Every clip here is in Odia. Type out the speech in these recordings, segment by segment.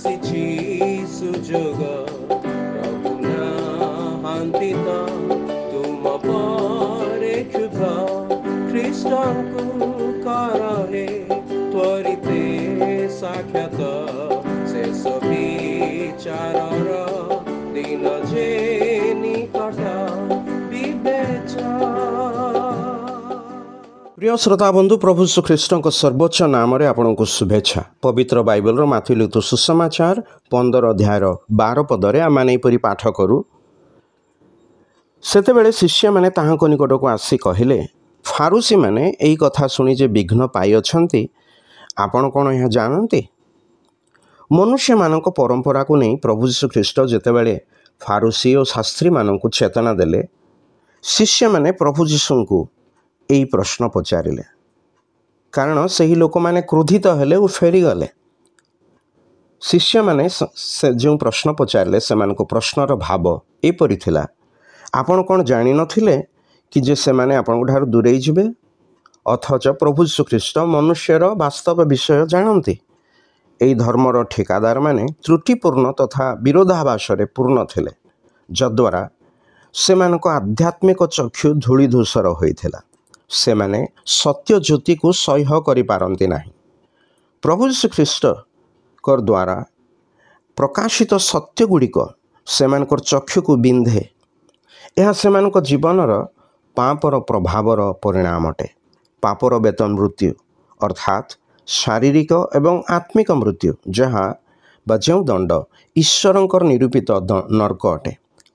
ଆସିଛି ସୁଯୋଗ ପ୍ରଭୁ ନାହାନ୍ତି ତ ତୁମ ପରେ କ୍ଷୁଧ ଖ୍ରୀଷ୍ଟଙ୍କୁ କର ହେ ତ୍ୱରିତେ ସାକ୍ଷାତ ଶେଷ ବିଚାରର ଦିନ ଯେ ନିକଟ প্রিয় শ্রোতা বন্ধু প্রভু শ্রীখ্ରୀଷ୍ଟଙ୍କ ସର୍ବୋଚ୍ଚ ନାମରେ ଆପଣଙ୍କୁ ଶୁଭେଚ୍ଛା। ପବିତ୍ର ବାଇବଲର ମାଥି ଲିଖିତ ସୁସମାଚାର 15 ଅଧ୍ୟାୟର 12 ପଦରେ ଆମମାନେ ଏପରି ପାଠ କରୁ, ସେତେବେଳେ ଶିଷ୍ୟମାନେ ତାହାଙ୍କ ନିକଟକୁ ଆସି କହିଲେ, ଫାରୁସୀମାନେ ଏହି କଥା ଶୁଣି ଯେ ବିଘ୍ନ ପାଇଅଛନ୍ତି, ଆପଣ କ'ଣ ଏହା ଜାଣନ୍ତି? ମନୁଷ୍ୟମାନଙ୍କ ପରମ୍ପରାକୁ ନେଇ ପ୍ରଭୁ ଶ୍ରୀଖ୍ରୀଷ୍ଟ ଯେତେବେଳେ ଫାରୁସୀ ଓ ଶାସ୍ତ୍ରୀମାନଙ୍କୁ ଚେତନା ଦେଲେ, ଶିଷ୍ୟମାନେ ପ୍ରଭୁ ଯୀଶୁଙ୍କୁ ଏହି ପ୍ରଶ୍ନ ପଚାରିଲେ, କାରଣ ସେହି ଲୋକମାନେ କ୍ରୋଧିତ ହେଲେ ଓ ଫେରିଗଲେ। ଶିଷ୍ୟମାନେ ଯେଉଁ ପ୍ରଶ୍ନ ପଚାରିଲେ, ସେମାନଙ୍କ ପ୍ରଶ୍ନର ଭାବ ଏପରି ଥିଲା, ଆପଣ କ'ଣ ଜାଣିନଥିଲେ କି ଯେ ସେମାନେ ଆପଣଙ୍କ ଠାରୁ ଦୂରେଇ ଯିବେ? ଅଥଚ ପ୍ରଭୁ ଶ୍ରୀଖ୍ରୀଷ୍ଟ ମନୁଷ୍ୟର ବାସ୍ତବ ବିଷୟ ଜାଣନ୍ତି। ଏହି ଧର୍ମର ଠିକାଦାରମାନେ ତ୍ରୁଟିପୂର୍ଣ୍ଣ ତଥା ବିରୋଧାଭାସରେ ପୂର୍ଣ୍ଣ ଥିଲେ, ଯଦ୍ୱାରା ସେମାନଙ୍କ ଆଧ୍ୟାତ୍ମିକ ଚକ୍ଷୁ ଧୂଳିଧୂସର ହୋଇଥିଲା। ସେମାନେ ସତ୍ୟ ଜ୍ୟୋତିକୁ ସହ୍ୟ କରିପାରନ୍ତି ନାହିଁ। ପ୍ରଭୁ ଶ୍ରୀଖ୍ରୀଷ୍ଟଙ୍କ ଦ୍ୱାରା ପ୍ରକାଶିତ ସତ୍ୟଗୁଡ଼ିକ ସେମାନଙ୍କର ଚକ୍ଷୁକୁ ବିନ୍ଧେ। ଏହା ସେମାନଙ୍କ ଜୀବନର ପାପର ପ୍ରଭାବର ପରିଣାମ ଅଟେ। ପାପର ବେତନ ମୃତ୍ୟୁ, ଅର୍ଥାତ୍ ଶାରୀରିକ ଏବଂ ଆତ୍ମିକ ମୃତ୍ୟୁ, ଯାହା ବା ଯେଉଁ ଦଣ୍ଡ ଈଶ୍ୱରଙ୍କର ନିରୂପିତ ନର୍କ ଅଟେ।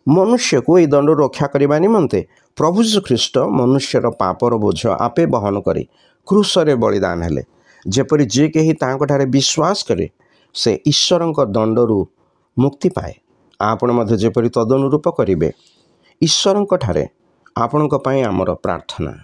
ମନୁଷ୍ୟକୁ ଏହି ଦଣ୍ଡରୁ ରକ୍ଷା କରିବା ନିମନ୍ତେ ପ୍ରଭୁ ଶ୍ରୀଖ୍ରୀଷ୍ଟ ମନୁଷ୍ୟର ପାପର ବୋଝ ଆପେ ବହନ କରି କ୍ରୁଶରେ ବଳିଦାନ ହେଲେ, ଯେପରି ଯେ କେହି ତାଙ୍କଠାରେ ବିଶ୍ୱାସ କରେ ସେ ଈଶ୍ୱରଙ୍କ ଦଣ୍ଡରୁ ମୁକ୍ତି ପାଏ। ଆପଣ ମଧ୍ୟ ଯେପରି ତଦନୁରୂପ କରିବେ, ଈଶ୍ୱରଙ୍କଠାରେ ଆପଣଙ୍କ ପାଇଁ ଆମର ପ୍ରାର୍ଥନା।